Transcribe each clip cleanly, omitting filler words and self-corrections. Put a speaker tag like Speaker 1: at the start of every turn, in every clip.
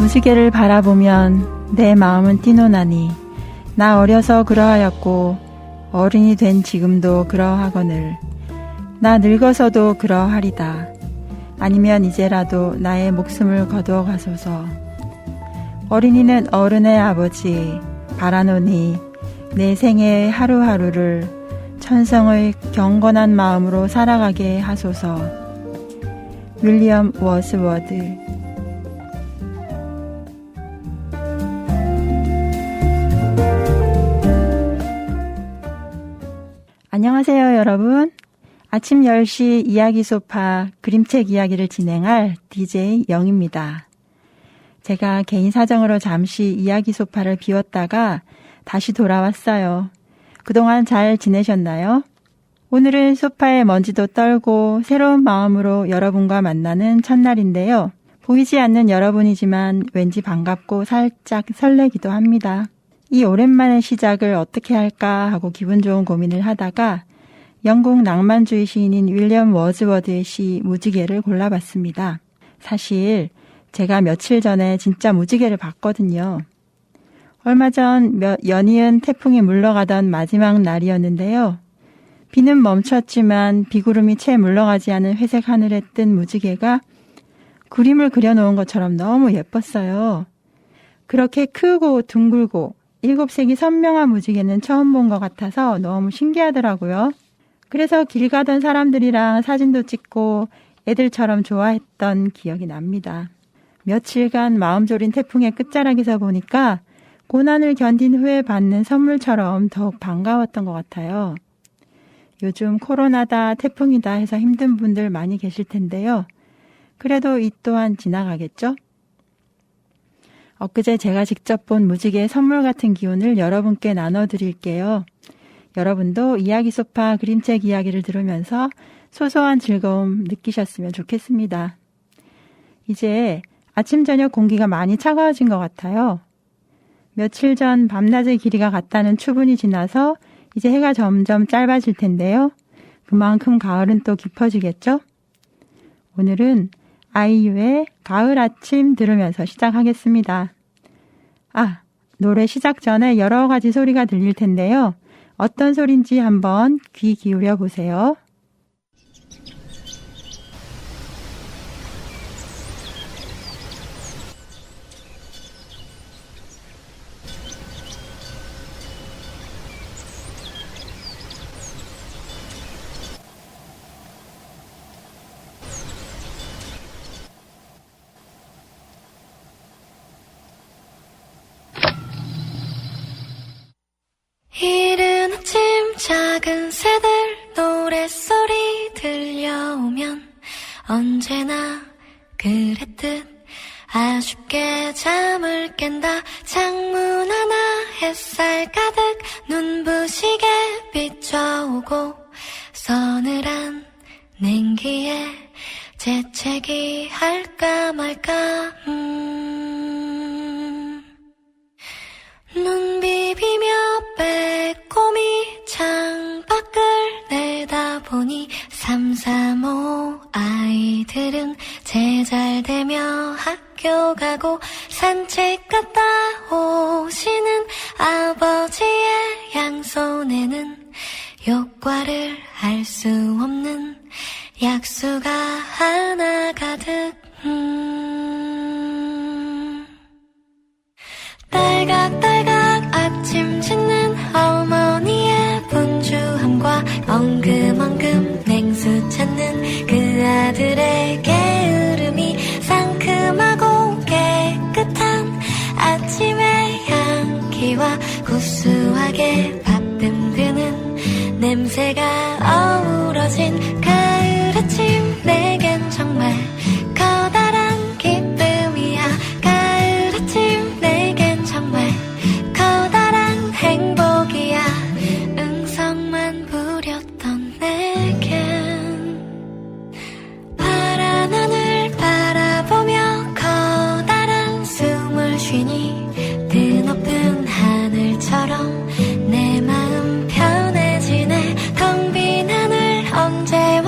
Speaker 1: 무지개를 바라보면 내 마음은 뛰노나니 나 어려서 그러하였고 어른이 된 지금도 그러하거늘 나 늙어서도 그러하리다. 아니면 이제라도 나의 목숨을 거두어 가소서. 어린이는 어른의 아버지 바라노니 내 생의 하루하루를 천성의 경건한 마음으로 살아가게 하소서. 윌리엄 워즈워드. 안녕하세요, 여러분. 아침 10시 이야기 소파 그림책 이야기를 진행할 DJ 영입니다. 제가 개인 사정으로 잠시 이야기 소파를 비웠다가 다시 돌아왔어요. 그동안 잘 지내셨나요? 오늘은 소파에 먼지도 떨고 새로운 마음으로 여러분과 만나는 첫날인데요. 보이지 않는 여러분이지만 왠지 반갑고 살짝 설레기도 합니다. 이 오랜만의 시작을 어떻게 할까 하고 기분 좋은 고민을 하다가 영국 낭만주의 시인인 윌리엄 워즈워드의 시 무지개를 골라봤습니다. 사실 제가 며칠 전에 진짜 무지개를 봤거든요. 얼마 전 연이은 태풍이 물러가던 마지막 날이었는데요. 비는 멈췄지만 비구름이 채 물러가지 않은 회색 하늘에 뜬 무지개가 그림을 그려놓은 것처럼 너무 예뻤어요. 그렇게 크고 둥글고 7색이 선명한 무지개는 처음 본 것 같아서 너무 신기하더라고요. 그래서 길 가던 사람들이랑 사진도 찍고 애들처럼 좋아했던 기억이 납니다. 며칠간 마음 졸인 태풍의 끝자락에서 보니까 고난을 견딘 후에 받는 선물처럼 더욱 반가웠던 것 같아요. 요즘 코로나다 태풍이다 해서 힘든 분들 많이 계실 텐데요. 그래도 이 또한 지나가겠죠? 엊그제 제가 직접 본 무지개의 선물 같은 기운을 여러분께 나눠드릴게요. 여러분도 이야기 소파 그림책 이야기를 들으면서 소소한 즐거움 느끼셨으면 좋겠습니다. 이제 아침 저녁 공기가 많이 차가워진 것 같아요. 며칠 전 밤낮의 길이가 같다는 추분이 지나서 이제 해가 점점 짧아질 텐데요. 그만큼 가을은 또 깊어지겠죠? 오늘은 아이유의 가을 아침 들으면서 시작하겠습니다. 노래 시작 전에 여러 가지 소리가 들릴 텐데요. 어떤 소리인지 한번 귀 기울여 보세요.
Speaker 2: 이른 아침 작은 새들 노랫소리 들려오면 언제나 그랬듯 아쉽게 잠을 깬다. 창문 하나 햇살 가득 눈부시게 비춰오고 서늘한 냉기에 재채기 할까 말까 눈 비비며 빼꼼히 창밖을 내다보니 335 아이들은 제잘되며 학교 가고 산책 갔다 오시는 아버지의 양손에는 효과를 알 수 없는 약수가 하나 가득 딸각딸각 아침 짓는 어머니의 분주함과 엉금엉금 냉수 찾는 그 아들의 게으름이 상큼하고 깨끗한 아침의 향기와 구수하게 밥듬드는 냄새가 어우러진 가을 아침 내겐 정말 커다란 기쁨이야. 가을 아침 내겐 정말 커다란 행복이야. 응성만 부렸던 내겐 파란 하늘 바라보며 커다란 숨을 쉬니 드높은 하늘처럼 내 마음 편해지네. 텅 빈 하늘 언제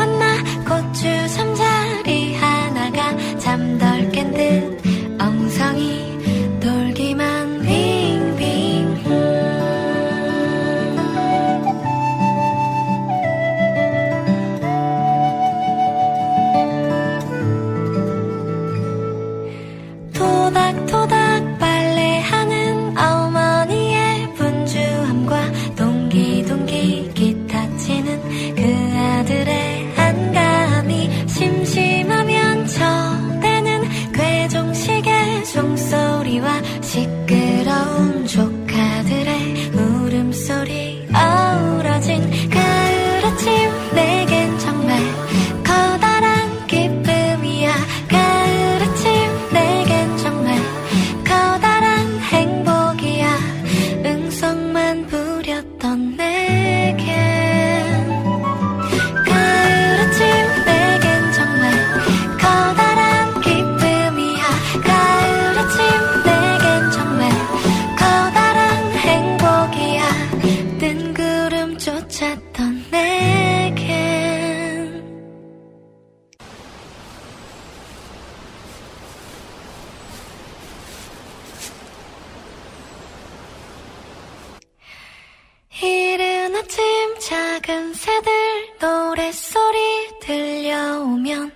Speaker 2: 작은 새들 노랫소리 들려오면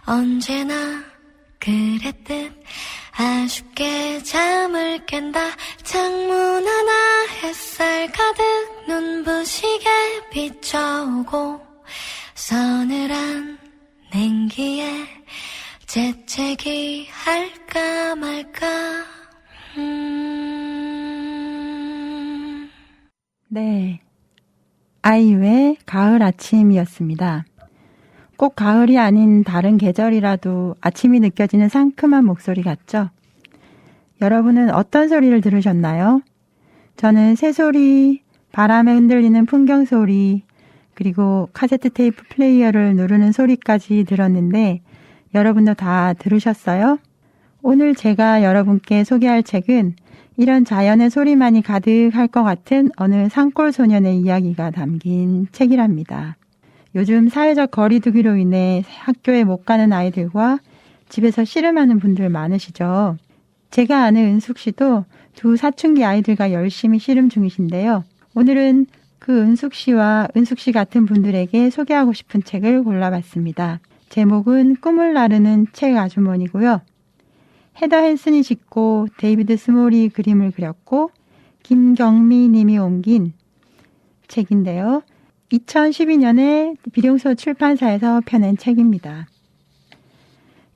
Speaker 2: 언제나 그랬듯 아쉽게 잠을 깬다. 창문 하나 햇살 가득 눈부시게 비춰오고 서늘한 냉기에 재채기 할까 말까.
Speaker 1: 네, 아이유의 가을 아침이었습니다. 꼭 가을이 아닌 다른 계절이라도 아침이 느껴지는 상큼한 목소리 같죠? 여러분은 어떤 소리를 들으셨나요? 저는 새소리, 바람에 흔들리는 풍경 소리, 그리고 카세트 테이프 플레이어를 누르는 소리까지 들었는데 여러분도 다 들으셨어요? 오늘 제가 여러분께 소개할 책은 이런 자연의 소리만이 가득할 것 같은 어느 산골 소년의 이야기가 담긴 책이랍니다. 요즘 사회적 거리두기로 인해 학교에 못 가는 아이들과 집에서 씨름하는 분들 많으시죠? 제가 아는 은숙 씨도 두 사춘기 아이들과 열심히 씨름 중이신데요. 오늘은 그 은숙 씨와 은숙 씨 같은 분들에게 소개하고 싶은 책을 골라봤습니다. 제목은 꿈을 나르는 책 아주머니고요. 헤더 헨슨이 짓고 데이비드 스몰이 그림을 그렸고 김경미 님이 옮긴 책인데요. 2012년에 비룡소 출판사에서 펴낸 책입니다.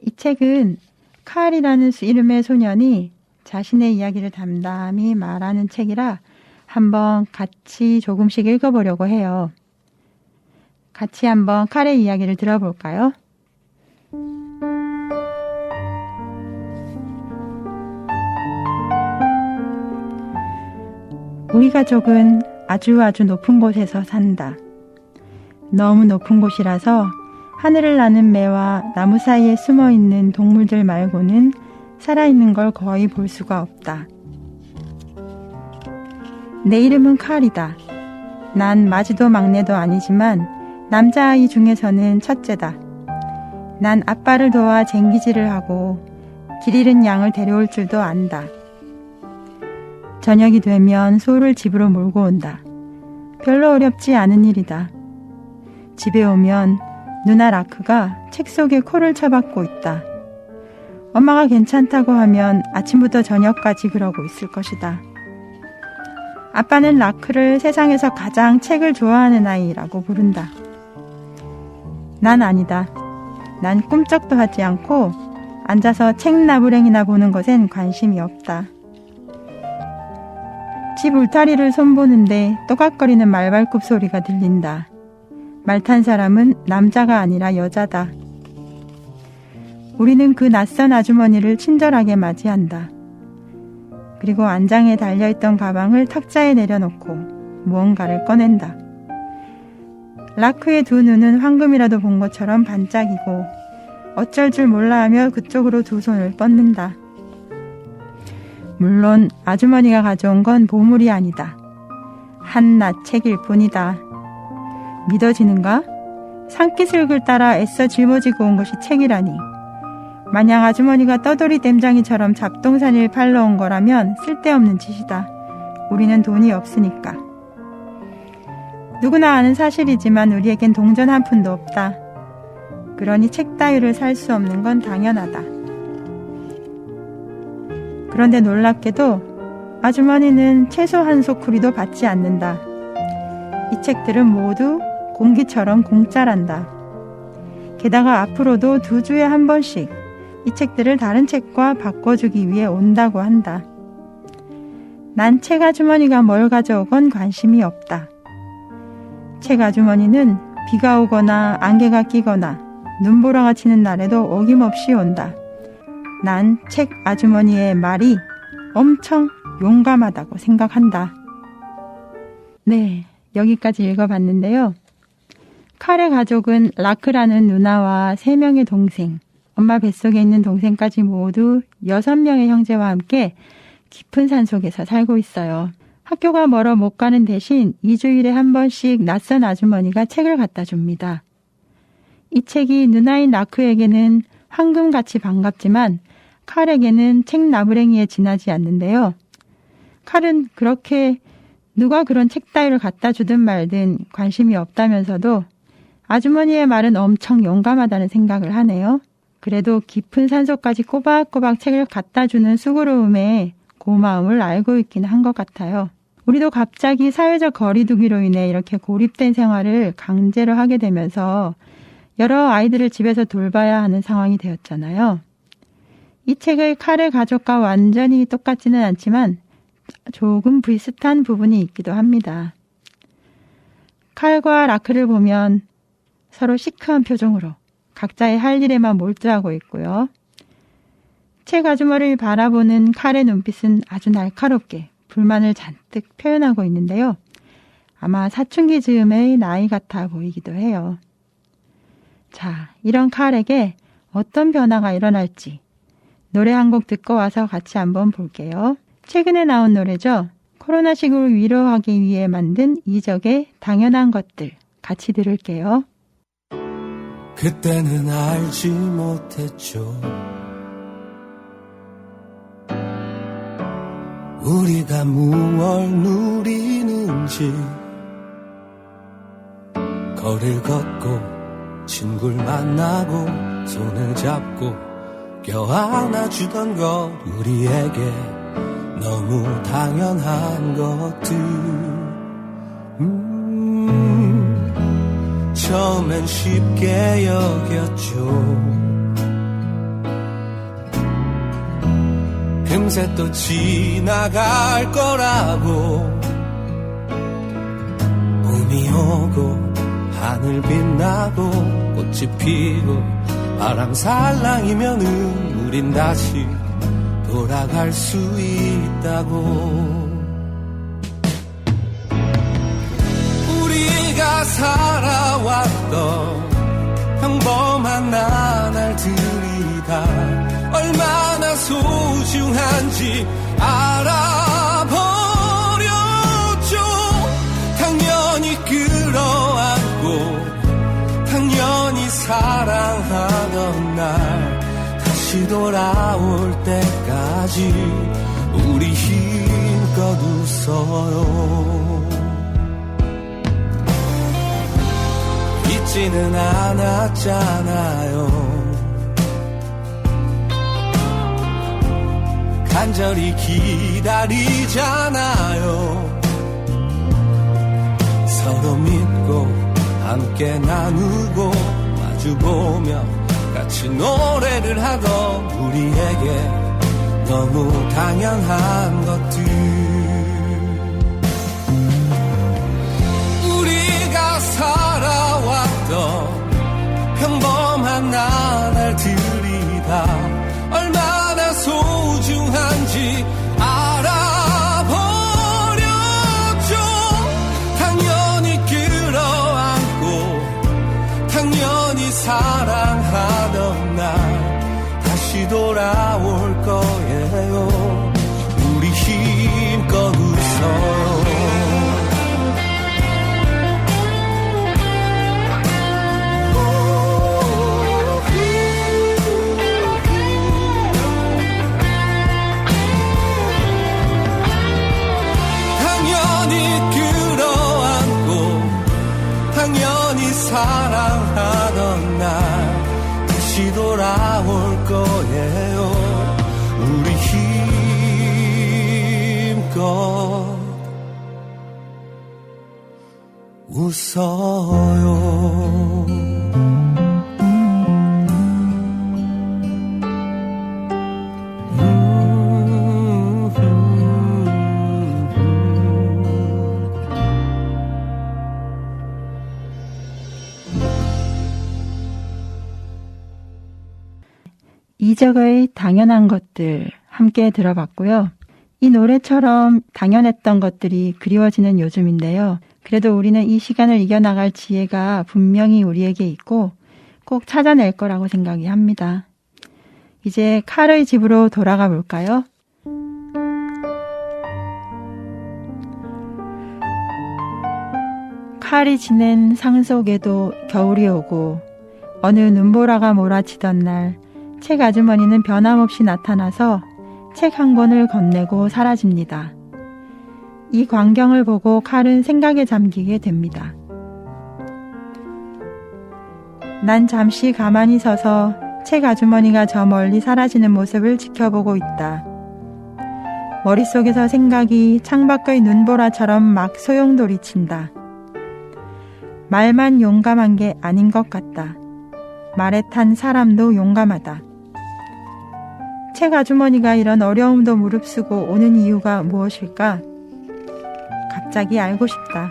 Speaker 1: 이 책은 칼이라는 이름의 소년이 자신의 이야기를 담담히 말하는 책이라 한번 같이 조금씩 읽어보려고 해요. 같이 한번 칼의 이야기를 들어볼까요? 우리 가족은 아주 높은 곳에서 산다. 너무 높은 곳이라서 하늘을 나는 매와 나무 사이에 숨어있는 동물들 말고는 살아있는 걸 거의 볼 수가 없다. 내 이름은 칼이다. 난 마지도 막내도 아니지만 남자아이 중에서는 첫째다. 난 아빠를 도와 쟁기질을 하고 길 잃은 양을 데려올 줄도 안다. 저녁이 되면 소를 집으로 몰고 온다. 별로 어렵지 않은 일이다. 집에 오면 누나 라크가 책 속에 코를 쳐박고 있다. 엄마가 괜찮다고 하면 아침부터 저녁까지 그러고 있을 것이다. 아빠는 라크를 세상에서 가장 책을 좋아하는 아이라고 부른다. 난 아니다. 난 꿈쩍도 하지 않고 앉아서 책 나부랭이나 보는 것엔 관심이 없다. 집 울타리를 손보는데 또각거리는 말발굽 소리가 들린다. 말 탄 사람은 남자가 아니라 여자다. 우리는 그 낯선 아주머니를 친절하게 맞이한다. 그리고 안장에 달려있던 가방을 탁자에 내려놓고 무언가를 꺼낸다. 라크의 두 눈은 황금이라도 본 것처럼 반짝이고 어쩔 줄 몰라 하며 그쪽으로 두 손을 뻗는다. 물론 아주머니가 가져온 건 보물이 아니다. 한낱 책일 뿐이다. 믿어지는가? 산기슭을 따라 애써 짊어지고 온 것이 책이라니. 만약 아주머니가 떠돌이 댐장이처럼 잡동사니를 팔러 온 거라면 쓸데없는 짓이다. 우리는 돈이 없으니까. 누구나 아는 사실이지만 우리에겐 동전 한 푼도 없다. 그러니 책 따위를 살 수 없는 건 당연하다. 그런데 놀랍게도 아주머니는 채소 한 소쿠리도 받지 않는다. 이 책들은 모두 공기처럼 공짜란다. 게다가 앞으로도 2주에 한 번씩 이 책들을 다른 책과 바꿔주기 위해 온다고 한다. 난 책 아주머니가 뭘 가져오건 관심이 없다. 책 아주머니는 비가 오거나 안개가 끼거나 눈보라가 치는 날에도 어김없이 온다. 난 책 아주머니의 말이 엄청 용감하다고 생각한다. 네, 여기까지 읽어봤는데요. 칼의 가족은 라크라는 누나와 3명의 동생, 엄마 뱃속에 있는 동생까지 모두 6명의 형제와 함께 깊은 산속에서 살고 있어요. 학교가 멀어 못 가는 대신 2주일에 한 번씩 낯선 아주머니가 책을 갖다 줍니다. 이 책이 누나인 라크에게는 황금같이 반갑지만 칼에게는 책 나부랭이에 지나지 않는데요. 칼은 그렇게 누가 그런 책 따위를 갖다 주든 말든 관심이 없다면서도 아주머니의 말은 엄청 용감하다는 생각을 하네요. 그래도 깊은 산속까지 꼬박꼬박 책을 갖다 주는 수고로움에 고마움을 알고 있긴 한 것 같아요. 우리도 갑자기 사회적 거리두기로 인해 이렇게 고립된 생활을 강제로 하게 되면서 여러 아이들을 집에서 돌봐야 하는 상황이 되었잖아요. 이 책의 칼의 가족과 완전히 똑같지는 않지만 조금 비슷한 부분이 있기도 합니다. 칼과 라크를 보면 서로 시크한 표정으로 각자의 할 일에만 몰두하고 있고요. 책 아주머니를 바라보는 칼의 눈빛은 아주 날카롭게 불만을 잔뜩 표현하고 있는데요. 아마 사춘기 즈음의 나이 같아 보이기도 해요. 자, 이런 칼에게 어떤 변화가 일어날지 노래 한 곡 듣고 와서 같이 한번 볼게요. 최근에 나온 노래죠. 코로나 시국을 위로하기 위해 만든 이적의 당연한 것들 같이 들을게요.
Speaker 3: 그때는 알지 못했죠. 우리가 무얼 누리는지. 거리를 걷고 친구를 만나고 손을 잡고 껴안아주던 것, 우리에게 너무 당연한 것들. 처음엔 쉽게 여겼죠. 금세 또 지나갈 거라고. 봄이 오고 하늘 빛나고 꽃이 피고 바람 살랑이면은 우린 다시 돌아갈 수 있다고. 우리가 살아왔던 평범한 나날들이 다 얼마나 소중한지 알아버렸죠. 당연히 끌어안고 당연히 사랑하던 날 다시 돌아올 때까지 우리 힘껏 웃어요. 잊지는 않았잖아요. 간절히 기다리잖아요. 서로 믿고 함께 나누고 마주보며 같이 노래를 하던 우리에게 너무 당연한 것들. 우리가 살아왔던 평범한 나날들이 다 얼마나 소중한지 알아버렸죠. 당연히 끌어안고 당연히 사랑하던 날 다시 돌아올 거예요. 우리 힘껏 웃어요. 사랑하던 날 다시 돌아올 거예요. 우리 힘껏 웃어요.
Speaker 1: 이적의 당연한 것들 함께 들어봤고요. 이 노래처럼 당연했던 것들이 그리워지는 요즘인데요. 그래도 우리는 이 시간을 이겨나갈 지혜가 분명히 우리에게 있고 꼭 찾아낼 거라고 생각이 합니다. 이제 칼의 집으로 돌아가 볼까요? 칼이 지낸 상속에도 겨울이 오고 어느 눈보라가 몰아치던 날 책 아주머니는 변함없이 나타나서 책 한 권을 건네고 사라집니다. 이 광경을 보고 칼은 생각에 잠기게 됩니다. 난 잠시 가만히 서서 책 아주머니가 저 멀리 사라지는 모습을 지켜보고 있다. 머릿속에서 생각이 창밖의 눈보라처럼 막 소용돌이친다. 말만 용감한 게 아닌 것 같다. 말에 탄 사람도 용감하다. 책 아주머니가 이런 어려움도 무릅쓰고 오는 이유가 무엇일까? 갑자기 알고 싶다.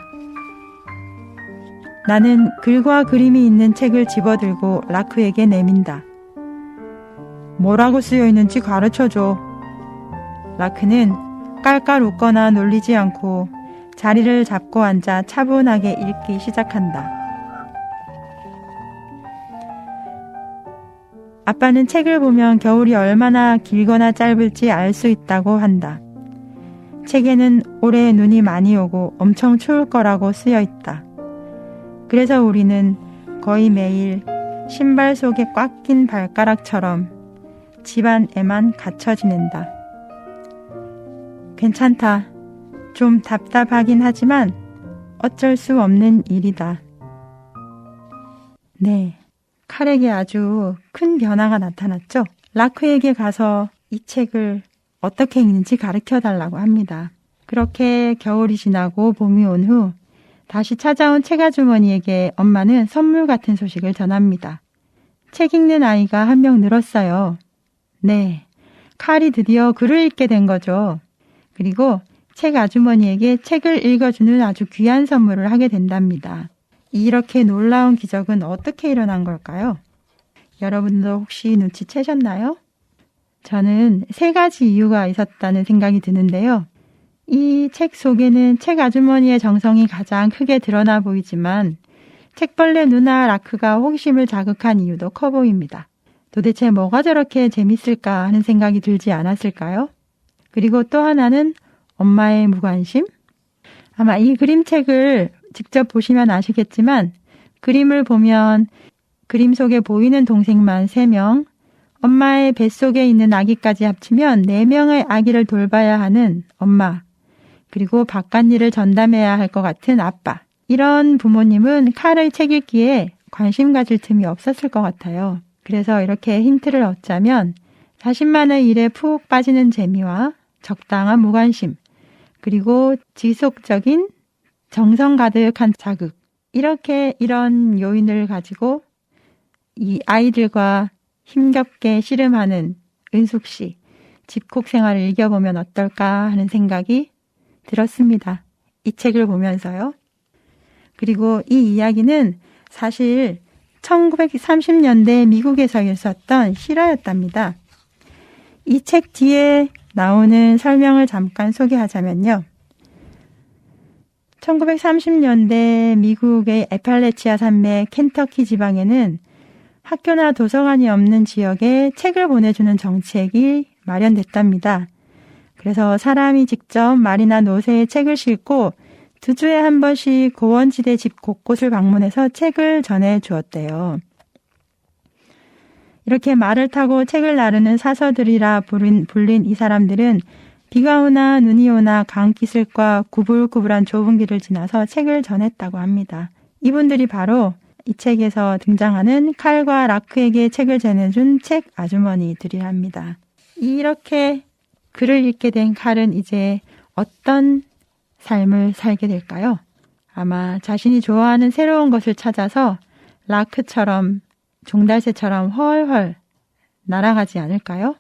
Speaker 1: 나는 글과 그림이 있는 책을 집어들고 라크에게 내민다. 뭐라고 쓰여 있는지 가르쳐줘. 라크는 깔깔 웃거나 놀리지 않고 자리를 잡고 앉아 차분하게 읽기 시작한다. 아빠는 책을 보면 겨울이 얼마나 길거나 짧을지 알 수 있다고 한다. 책에는 올해 눈이 많이 오고 엄청 추울 거라고 쓰여 있다. 그래서 우리는 거의 매일 신발 속에 꽉 낀 발가락처럼 집안에만 갇혀 지낸다. 괜찮다. 좀 답답하긴 하지만 어쩔 수 없는 일이다. 네, 칼에게 아주 큰 변화가 나타났죠. 라크에게 가서 이 책을 어떻게 읽는지 가르쳐 달라고 합니다. 그렇게 겨울이 지나고 봄이 온 후 다시 찾아온 책 아주머니에게 엄마는 선물 같은 소식을 전합니다. 책 읽는 아이가 한 명 늘었어요. 네, 칼이 드디어 글을 읽게 된 거죠. 그리고 책 아주머니에게 책을 읽어주는 아주 귀한 선물을 하게 된답니다. 이렇게 놀라운 기적은 어떻게 일어난 걸까요? 여러분도 혹시 눈치채셨나요? 저는 3가지 이유가 있었다는 생각이 드는데요. 이 책 속에는 책 아주머니의 정성이 가장 크게 드러나 보이지만 책벌레 누나 라크가 호기심을 자극한 이유도 커 보입니다. 도대체 뭐가 저렇게 재밌을까 하는 생각이 들지 않았을까요? 그리고 또 하나는 엄마의 무관심? 아마 이 그림책을 직접 보시면 아시겠지만 그림을 보면 그림 속에 보이는 동생만 3명, 엄마의 뱃속에 있는 아기까지 합치면 4명의 아기를 돌봐야 하는 엄마, 그리고 바깥일을 전담해야 할 것 같은 아빠. 이런 부모님은 칼의 책 읽기에 관심 가질 틈이 없었을 것 같아요. 그래서 이렇게 힌트를 얻자면 자신만의 일에 푹 빠지는 재미와 적당한 무관심, 그리고 지속적인 정성 가득한 자극, 이런 요인을 가지고 이 아이들과 힘겹게 씨름하는 은숙 씨 집콕 생활을 읽어보면 어떨까 하는 생각이 들었습니다. 이 책을 보면서요. 그리고 이 이야기는 사실 1930년대 미국에서 있었던 실화였답니다. 이 책 뒤에 나오는 설명을 잠깐 소개하자면요. 1930년대 미국의 애팔레치아 산맥 켄터키 지방에는 학교나 도서관이 없는 지역에 책을 보내주는 정책이 마련됐답니다. 그래서 사람이 직접 말이나 노새에 책을 싣고 2주에 한 번씩 고원지대 집 곳곳을 방문해서 책을 전해 주었대요. 이렇게 말을 타고 책을 나르는 사서들이라 불린 이 사람들은 비가 오나 눈이 오나 강기슭과 구불구불한 좁은 길을 지나서 책을 전했다고 합니다. 이분들이 바로 이 책에서 등장하는 칼과 라크에게 책을 전해준 책 아주머니들이랍니다. 이렇게 글을 읽게 된 칼은 이제 어떤 삶을 살게 될까요? 아마 자신이 좋아하는 새로운 것을 찾아서 라크처럼 종달새처럼 훨훨 날아가지 않을까요?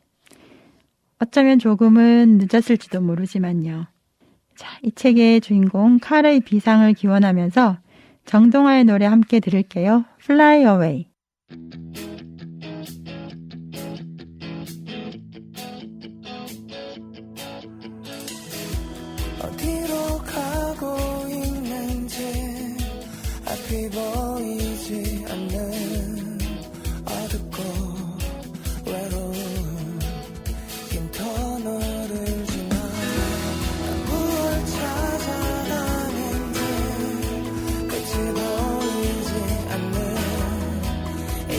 Speaker 1: 어쩌면 조금은 늦었을지도 모르지만요. 자, 이 책의 주인공 칼의 비상을 기원하면서 정동화의 노래 함께 들을게요. Fly Away.
Speaker 3: 어디로 가고 있는지 앞이 보이지 않는 어둡고 외로운 긴 터널을 지나 무얼 찾아가는지 끝이 보이지 않는 이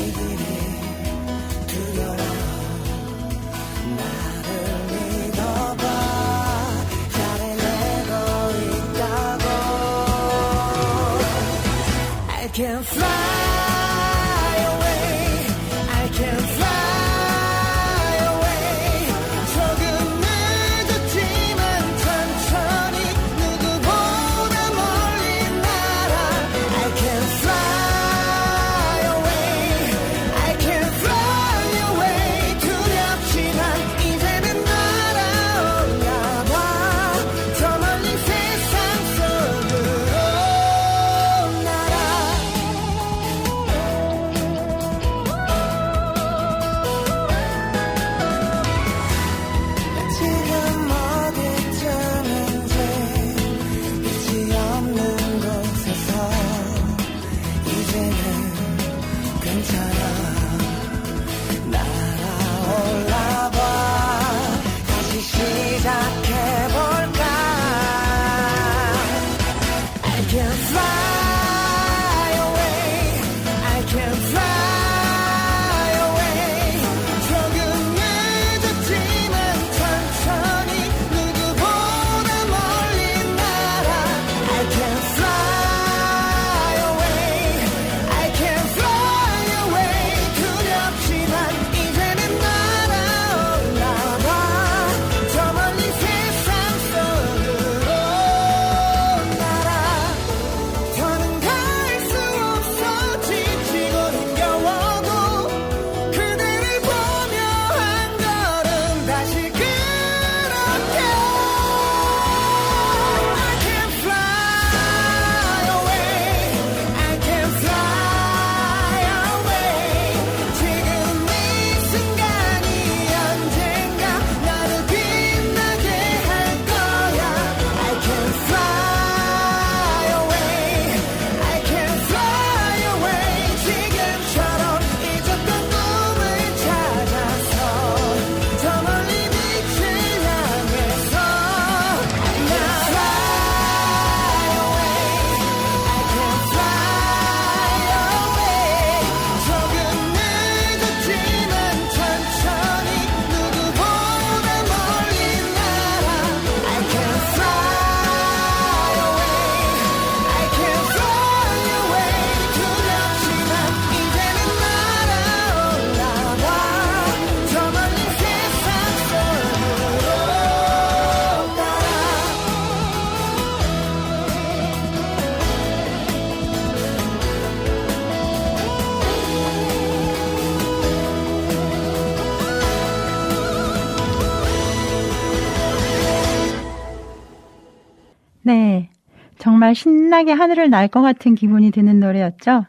Speaker 1: 네, 정말 신나게 하늘을 날 것 같은 기분이 드는 노래였죠.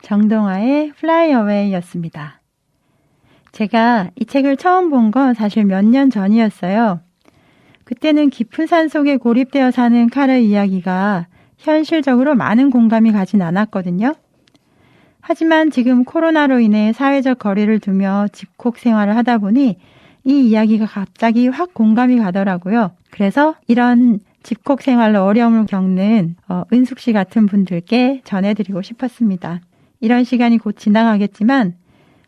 Speaker 1: 정동아의 Fly Away였습니다. 제가 이 책을 처음 본 건 사실 몇 년 전이었어요. 그때는 깊은 산 속에 고립되어 사는 칼의 이야기가 현실적으로 많은 공감이 가진 않았거든요. 하지만 지금 코로나로 인해 사회적 거리를 두며 집콕 생활을 하다 보니 이 이야기가 갑자기 확 공감이 가더라고요. 그래서 이런 집콕 생활로 어려움을 겪는 은숙 씨 같은 분들께 전해드리고 싶었습니다. 이런 시간이 곧 지나가겠지만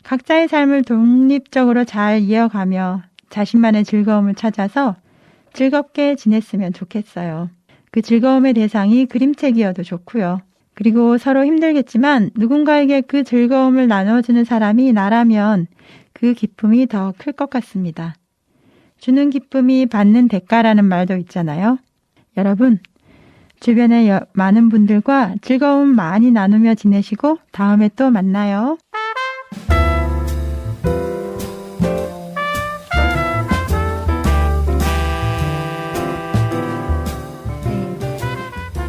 Speaker 1: 각자의 삶을 독립적으로 잘 이어가며 자신만의 즐거움을 찾아서 즐겁게 지냈으면 좋겠어요. 그 즐거움의 대상이 그림책이어도 좋고요. 그리고 서로 힘들겠지만 누군가에게 그 즐거움을 나눠주는 사람이 나라면 그 기쁨이 더 클 것 같습니다. 주는 기쁨이 받는 대가라는 말도 있잖아요. 여러분, 주변의 많은 분들과 즐거움 많이 나누며 지내시고 다음에 또 만나요.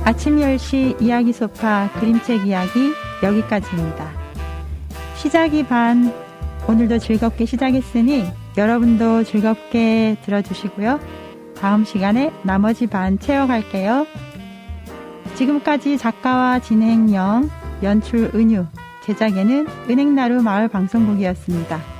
Speaker 1: 아침 10시 이야기 소파 그림책 이야기 여기까지입니다. 시작이 반, 오늘도 즐겁게 시작했으니 여러분도 즐겁게 들어주시고요. 다음 시간에 나머지 반 채워갈게요. 지금까지 작가와 진행영, 연출 은유, 제작에는 은행나루 마을방송국이었습니다.